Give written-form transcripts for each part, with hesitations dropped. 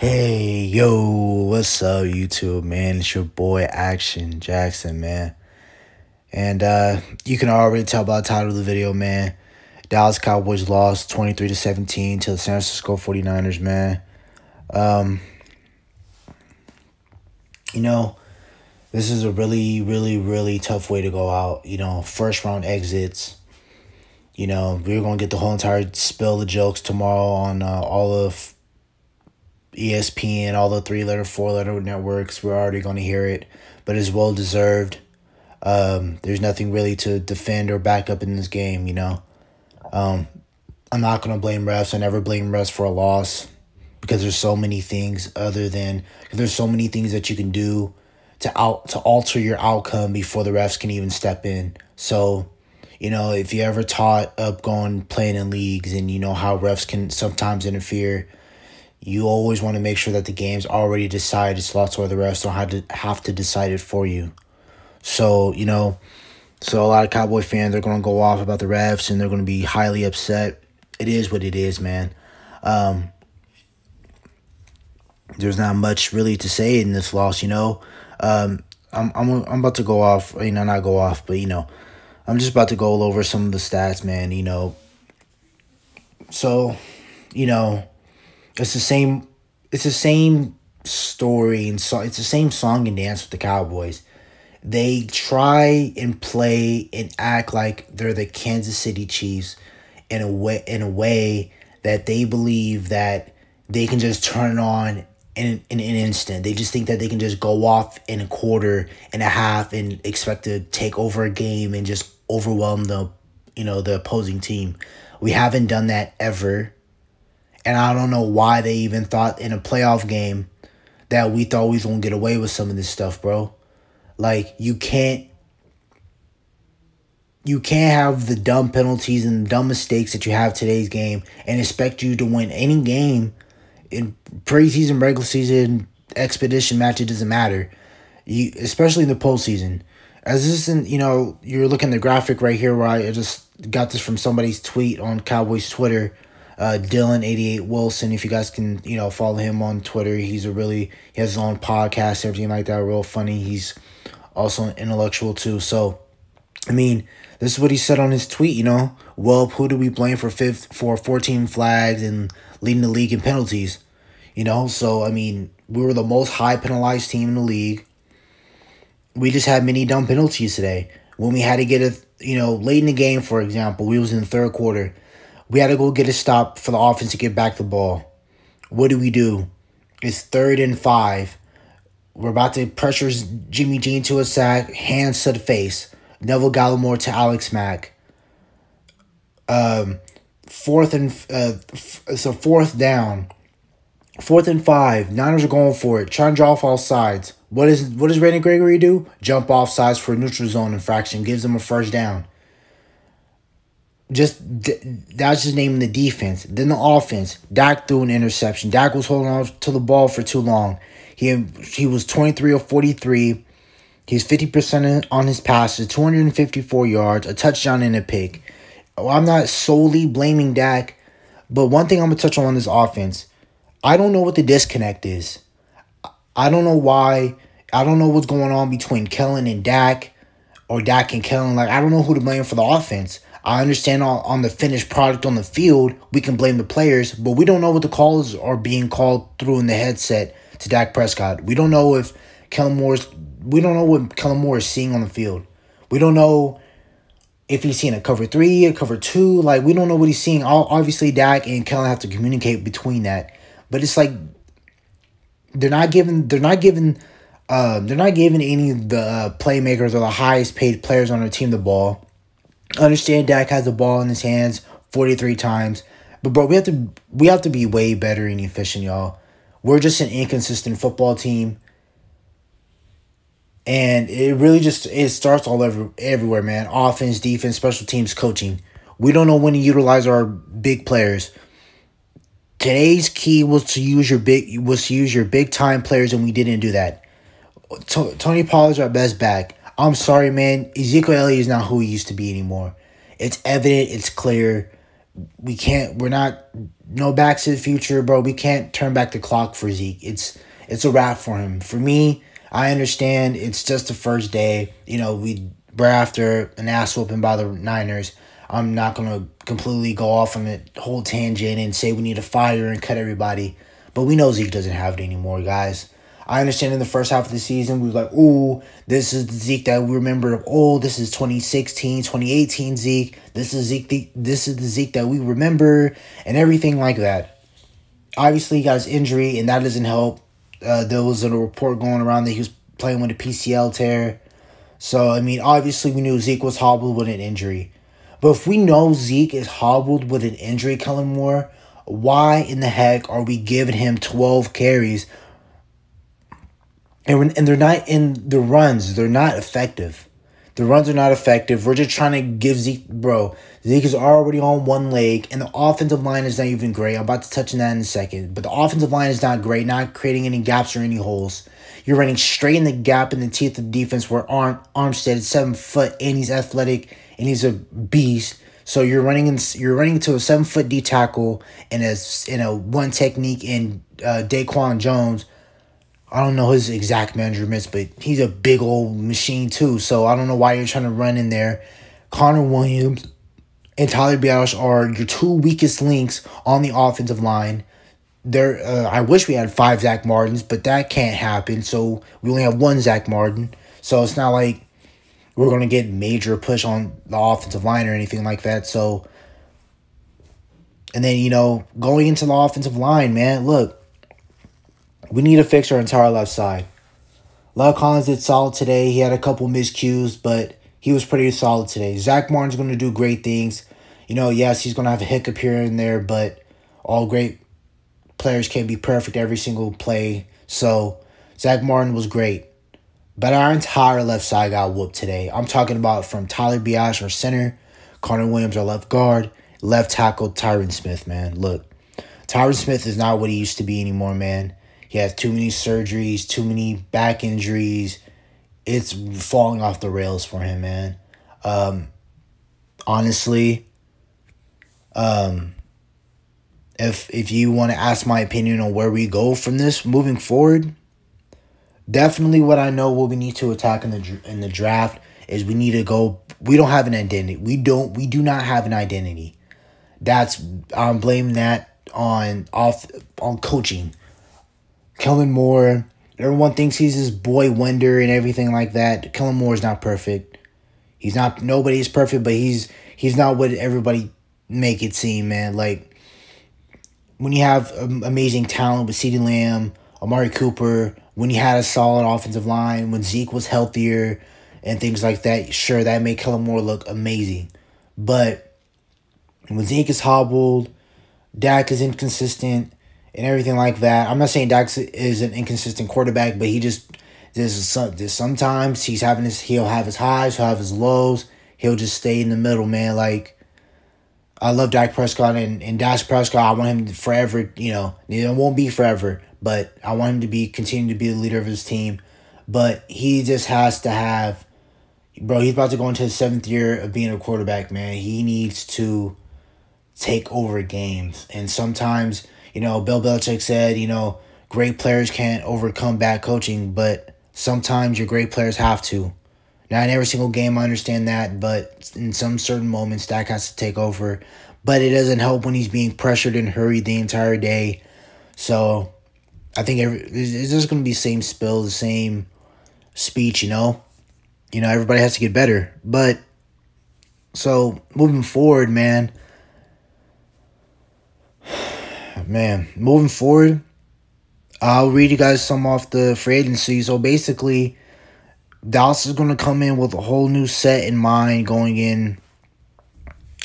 Hey, yo, what's up, YouTube, man? It's your boy, Action Jackson, man. And you can already tell by the title of the video, man. Dallas Cowboys lost 23-17 to the San Francisco 49ers, man. Um, you know, this is a really, really, really tough way to go out. First round exits. We're going to get the whole entire spill of jokes tomorrow on all of ESPN, all the 3-letter, 4-letter networks. We're already going to hear it, but it's well deserved. There's nothing really to defend or back up in this game, I'm not going to blame refs. I never blame refs for a loss because there's so many things there's so many things that you can do to alter your outcome before the refs can even step in. So, if you ever taught up playing in leagues and you know how refs can sometimes interfere, you always want to make sure that the game's already decided, slots where the refs don't have to decide it for you. So, so a lot of Cowboy fans are going to go off about the refs and they're going to be highly upset. It is what it is, man. There's not much really to say in this loss, I'm about to go off, not go off, but, I'm just about to go over some of the stats, man, So, it's the same story and so it's the same song and dance with the Cowboys. They try and play and act like they're the Kansas City Chiefs in a way that they believe that they can just turn it on in an instant. They just think that they can just go off in a quarter and a half and expect to take over a game and just overwhelm the opposing team. We haven't done that ever. And I don't know why they even thought in a playoff game that we thought we was going to get away with some of this stuff, bro. Like, you can't have the dumb penalties and the dumb mistakes that you have today's game and expect you to win any game in preseason, regular season, expedition match. It doesn't matter. Especially in the postseason. As this isn't, you're looking at the graphic right here where I just got this from somebody's tweet on Cowboys Twitter. Dylan88 Wilson, if you guys can, follow him on Twitter. He has his own podcast, everything like that, real funny. He's also an intellectual too. So, this is what he said on his tweet, well, who do we blame for 14 flags and leading the league in penalties? So, we were the most high penalized team in the league. We just had many dumb penalties today. When we had to get late in the game, for example, we was in the third quarter. We had to go get a stop for the offense to get back the ball. What do? It's 3rd and 5. We're about to pressure Jimmy G into a sack, hands to the face. Neville Gallimore to Alex Mack. Fourth down. 4th and 5. Niners are going for it. Trying to draw off all sides. What does Randy Gregory do? Jump off sides for a neutral zone infraction. Gives them a first down. That's just naming the defense. Then the offense. Dak threw an interception. Dak was holding on to the ball for too long. He was 23 of 43. He's 50% on his passes, 254 yards, a touchdown and a pick. Well, I'm not solely blaming Dak, but one thing I'm going to touch on this offense. I don't know what the disconnect is. I don't know why. I don't know what's going on between Kellen and Dak or Dak and Kellen. I don't know who to blame for the offense. I understand on the finished product on the field, we can blame the players, but we don't know what the calls are being called through in the headset to Dak Prescott. We don't know what Kellen Moore is seeing on the field. We don't know if he's seeing a cover 3, a cover 2. We don't know what he's seeing. Obviously, Dak and Kellen have to communicate between that. But it's they're not giving any of the playmakers or the highest paid players on their team the ball. I understand Dak has the ball in his hands 43 times. But, bro, we have to be way better and efficient, y'all. We're just an inconsistent football team. And it really it starts everywhere, man. Offense, defense, special teams, coaching. We don't know when to utilize our big players. Today's key was to use your big time players, and we didn't do that. Tony Pollard's our best back. I'm sorry, man. Ezekiel Elliott is not who he used to be anymore. It's evident. It's clear. We're not no Back to the Future, bro. We can't turn back the clock for Zeke. It's a wrap for him. For me, I understand it's just the first day. We're after an ass whooping by the Niners. I'm not gonna completely go off on a whole tangent and say we need to fire and cut everybody, but we know Zeke doesn't have it anymore, guys. I understand in the first half of the season, we were like, ooh, this is the Zeke that we remember. Oh, this is 2016, 2018 Zeke. This is the Zeke that we remember and everything like that. Obviously, he got his injury, and that doesn't help. There was a report going around that he was playing with a PCL tear. So, obviously we knew Zeke was hobbled with an injury. But if we know Zeke is hobbled with an injury, Kellen Moore, why in the heck are we giving him 12 carries? And they're not in the runs. They're not effective. The runs are not effective. We're just trying to give Zeke, bro. Zeke is already on one leg, and the offensive line is not even great. I'm about to touch on that in a second. But the offensive line is not great, not creating any gaps or any holes. You're running straight in the gap in the teeth of the defense where Armstead is 7 foot, and he's athletic, and he's a beast. So you're running to a 7 foot D tackle in a one technique in Daquan Jones. I don't know his exact measurements, but he's a big old machine too. So I don't know why you're trying to run in there. Connor Williams and Tyler Biadasz are your two weakest links on the offensive line. I wish we had 5 Zach Martins, but that can't happen. So we only have 1 Zach Martin. So it's not like we're going to get major push on the offensive line or anything like that. So, and then, going into the offensive line, man, look. We need to fix our entire left side. Love Collins did solid today. He had a couple miscues, but he was pretty solid today. Zach Martin's going to do great things. Yes, he's going to have a hiccup here and there, but all great players can't be perfect every single play. So Zach Martin was great. But our entire left side got whooped today. I'm talking about from Tyler Biadasz, our center, Connor Williams, our left guard, left tackle, Tyron Smith, man. Look, Tyron Smith is not what he used to be anymore, man. He has too many surgeries, too many back injuries. It's falling off the rails for him, man. Honestly, if you want to ask my opinion on where we go from this moving forward, definitely what I know what we need to attack in the draft is we need to go. We don't have an identity. We do not have an identity. I'm blaming that on coaching. Kellen Moore, everyone thinks he's this boy wonder and everything like that. Kellen Moore is not perfect. Nobody's perfect, but he's not what everybody make it seem, man. Like, when you have amazing talent with CeeDee Lamb, Amari Cooper, when you had a solid offensive line, when Zeke was healthier and things like that, sure, that made Kellen Moore look amazing. But when Zeke is hobbled, Dak is inconsistent, and everything like that. I'm not saying Dak is an inconsistent quarterback, but there's sometimes he'll have his highs, he'll have his lows. He'll just stay in the middle, man. Like, I love Dak Prescott and Dak Prescott. I want him to forever, it won't be forever, but I want him to continue to be the leader of his team. But he just has to have, bro, he's about to go into his 7th year of being a quarterback, man. He needs to take over games. And sometimes, Bill Belichick said, great players can't overcome bad coaching, but sometimes your great players have to. Not in every single game, I understand that, but in some certain moments, Dak has to take over. But it doesn't help when he's being pressured and hurried the entire day. So I think it's just going to be the same spill, the same speech, everybody has to get better. But so moving forward, moving forward, I'll read you guys some off the free agency. So basically, Dallas is going to come in with a whole new set in mind going in,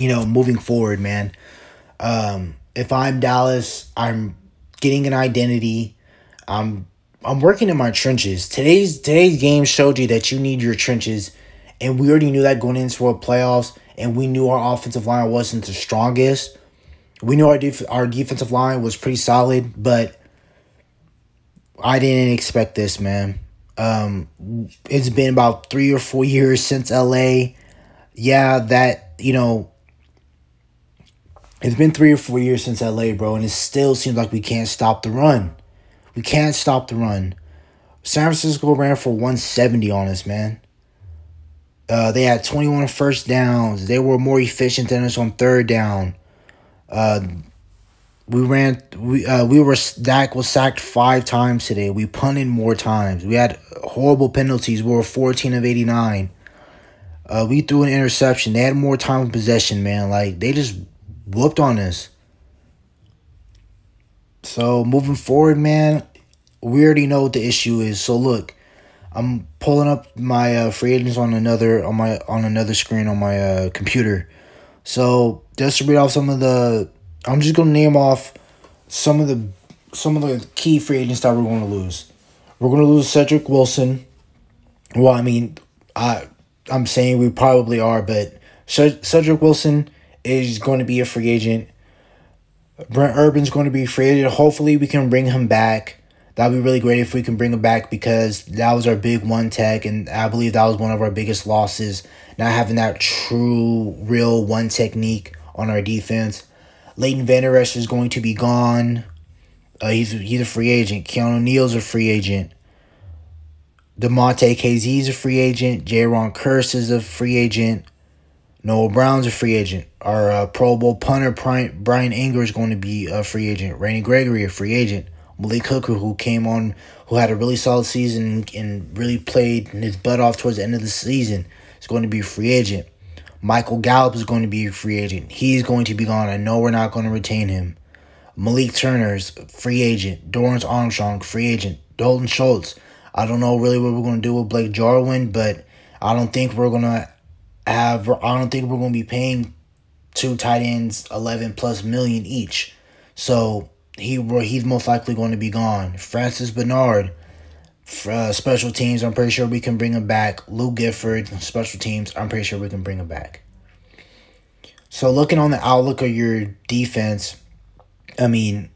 moving forward, man. If I'm Dallas, I'm getting an identity. I'm working in my trenches. Today's game showed you that you need your trenches, and we already knew that going into our playoffs, and we knew our offensive line wasn't the strongest. We knew our defensive line was pretty solid, but I didn't expect this, man. It's been about 3 or 4 years since LA. Yeah, that, It's been 3 or 4 years since LA, bro, and it still seems like we can't stop the run. We can't stop the run. San Francisco ran for 170 on us, man. They had 21 first downs. They were more efficient than us on third down. Uh, Dak was sacked 5 times today. We punted more times. We had horrible penalties. We were 14 of 89. We threw an interception. They had more time of possession, man. Like, they just whooped on us. So moving forward, man, we already know what the issue is. So look, I'm pulling up my free agents on another screen on my computer. So just to read off I'm just gonna name off some of the key free agents that we're going to lose. We're going to lose Cedric Wilson. Well, I mean, I'm saying we probably are, but Cedric Wilson is going to be a free agent. Brent Urban's going to be free agent. Hopefully, we can bring him back. That would be really great if we can bring him back, because that was our big one tech, and I believe that was one of our biggest losses, not having that true, real one technique on our defense. Leighton Vander Esch is going to be gone. He's a free agent. Keanu Neal's a free agent. DeMonte KZ's a free agent. Jaron Curse is a free agent. Noah Brown's a free agent. Our Pro Bowl punter, Brian Anger, is going to be a free agent. Randy Gregory, a free agent. Malik Hooker, who had a really solid season and really played his butt off towards the end of the season, is going to be a free agent. Michael Gallup is going to be a free agent. He's going to be gone. I know we're not going to retain him. Malik Turner's free agent. Dorrance Armstrong, free agent. Dalton Schultz. I don't know really what we're going to do with Blake Jarwin, but I don't think we're going to be paying 2 tight ends $11+ million each. So he's most likely going to be gone. Francis Bernard, special teams, I'm pretty sure we can bring him back. Lou Gifford, special teams, I'm pretty sure we can bring him back. So looking on the outlook of your defense, I mean,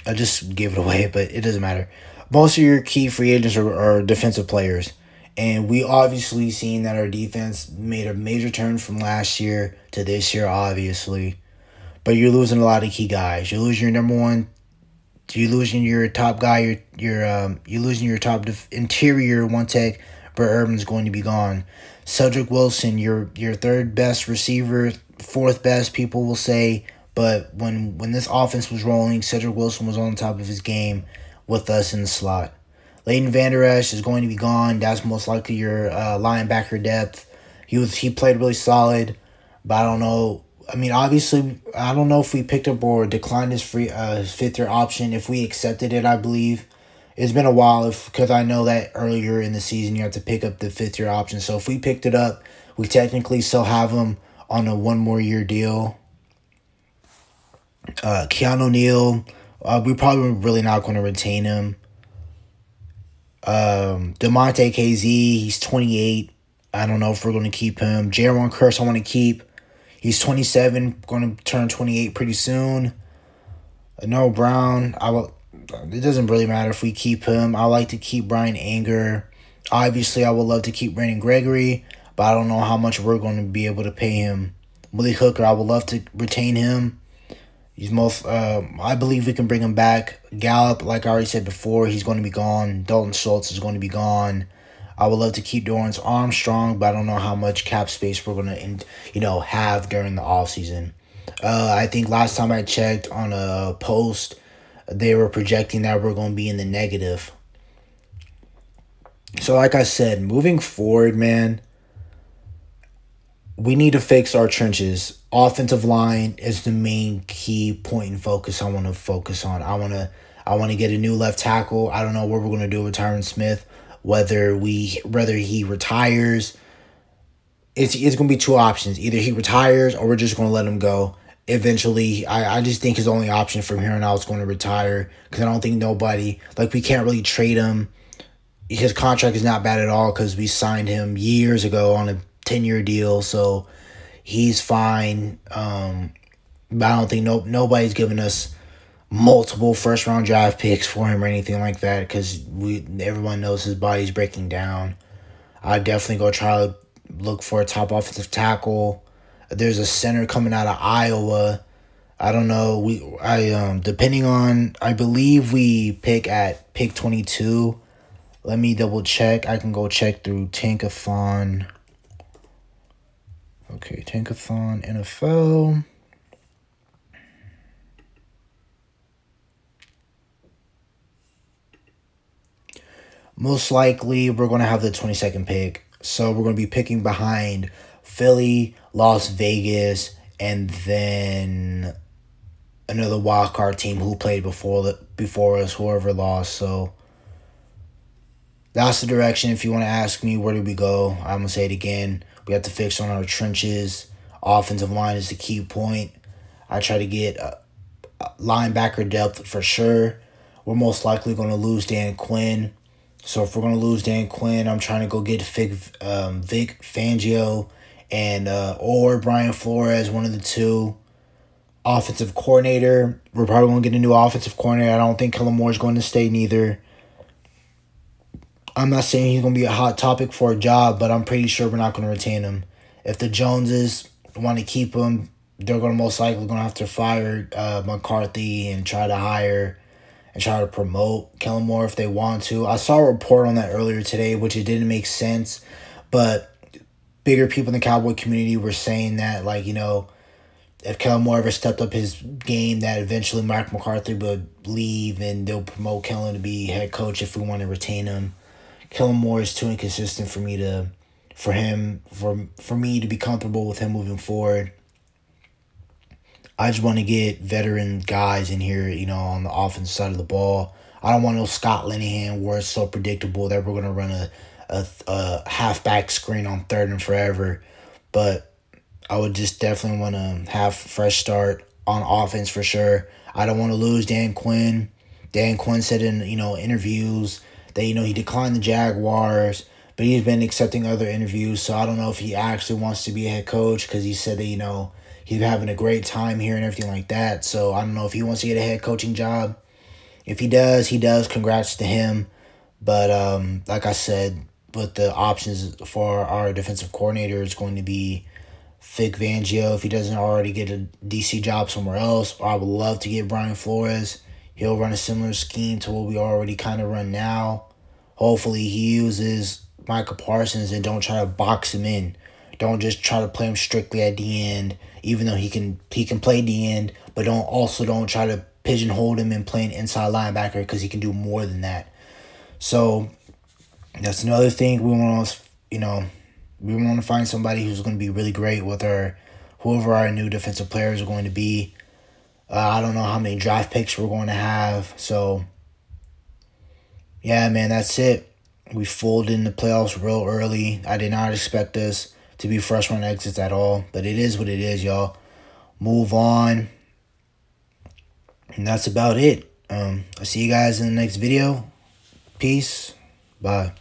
I just gave it away, but it doesn't matter. Most of your key free agents are defensive players. And we obviously seen that our defense made a major turn from last year to this year, obviously. But you're losing a lot of key guys. You're losing your number one. You're losing your top guy. You're losing your top interior one tech. Brett Urban's going to be gone. Cedric Wilson, your third best receiver, fourth best, people will say. But when this offense was rolling, Cedric Wilson was on top of his game with us in the slot. Leighton Vander Esch is going to be gone. That's most likely your linebacker depth. He played really solid, but I don't know. I mean, obviously, I don't know if we picked up or declined his fifth-year option. If we accepted it, I believe. It's been a while because I know that earlier in the season you have to pick up the fifth-year option. So if we picked it up, we technically still have him on a 1-more-year deal. Keanu Neal, we probably really not going to retain him. DeMonte KZ, he's 28. I don't know if we're going to keep him. Jaron Curse, I want to keep. He's 27, going to turn 28 pretty soon. Noah Brown, it doesn't really matter if we keep him. I like to keep Brian Anger. Obviously, I would love to keep Brandon Gregory, but I don't know how much we're going to be able to pay him. Malik Hooker, I would love to retain him. I believe we can bring him back. Gallup, like I already said before, he's going to be gone. Dalton Schultz is going to be gone. I would love to keep Dorrance Armstrong, but I don't know how much cap space we're going to, have during the offseason. I think last time I checked on a post, they were projecting that we're going to be in the negative. So like I said, moving forward, man, we need to fix our trenches. Offensive line is the main key point and focus I want to focus on. I want to get a new left tackle. I don't know what we're going to do with Tyron Smith. Whether he retires, it's going to be 2 options. Either he retires or we're just going to let him go. Eventually, I just think his only option from here on out is going to retire, because I don't think we can't really trade him. His contract is not bad at all because we signed him years ago on a 10-year deal, so he's fine. But I don't think nobody's giving us multiple first-round draft picks for him or anything like that, because everyone knows his body's breaking down. I'd definitely go try to look for a top offensive tackle. There's a center coming out of Iowa. I don't know. Depending on, I believe we pick at pick 22. Let me double check. I can go check through Tankathon. Okay, Tankathon NFL. Most likely, we're going to have the 22nd pick. So we're going to be picking behind Philly, Las Vegas, and then another wild card team who played before us, whoever lost. So that's the direction. If you want to ask me where do we go, I'm going to say it again. We have to fix on our trenches. Offensive line is the key point. I try to get linebacker depth for sure. We're most likely going to lose Dan Quinn. So if we're going to lose Dan Quinn, I'm trying to go get Vic Fangio and or Brian Flores, one of the two. Offensive coordinator, we're probably going to get a new offensive coordinator. I don't think Kellen Moore is going to stay neither. I'm not saying he's going to be a hot topic for a job, but I'm pretty sure we're not going to retain him. If the Joneses want to keep him, they're going to most likely going to have to fire McCarthy and try to promote Kellen Moore if they want to. I saw a report on that earlier today, which it didn't make sense, but bigger people in the Cowboy community were saying that, like, you know, if Kellen Moore ever stepped up his game, that eventually Mike McCarthy would leave and they'll promote Kellen to be head coach if we want to retain him. Kellen Moore is too inconsistent for me to be comfortable with him moving forward. I just want to get veteran guys in here, you know, on the offensive side of the ball. I don't want no Scott Linehan where it's so predictable that we're going to run a halfback screen on third and forever. But I would just definitely want to have a fresh start on offense for sure. I don't want to lose Dan Quinn. Dan Quinn said in, you know, interviews that, you know, he declined the Jaguars, but he's been accepting other interviews. So I don't know if he actually wants to be a head coach because he said that, you know, he's having a great time here and everything like that. So I don't know if he wants to get a head coaching job. If he does, he does. Congrats to him. But like I said, but the options for our defensive coordinator is going to be Vic Fangio if he doesn't already get a DC job somewhere else. Or I would love to get Brian Flores. He'll run a similar scheme to what we already kind of run now. Hopefully he uses Micah Parsons and don't try to box him in. Don't just try to play him strictly at the end, even though he can play the end, but don't try to pigeonhole him and play an inside linebacker because he can do more than that. So that's another thing we want to, you know, we want to find somebody who's going to be really great with whoever our new defensive players are going to be. I don't know how many draft picks we're going to have. So, yeah, man, that's it. We folded in the playoffs real early. I did not expect us to be first round exits at all. But it is what it is, y'all. Move on. And that's about it. I'll see you guys in the next video. Peace. Bye.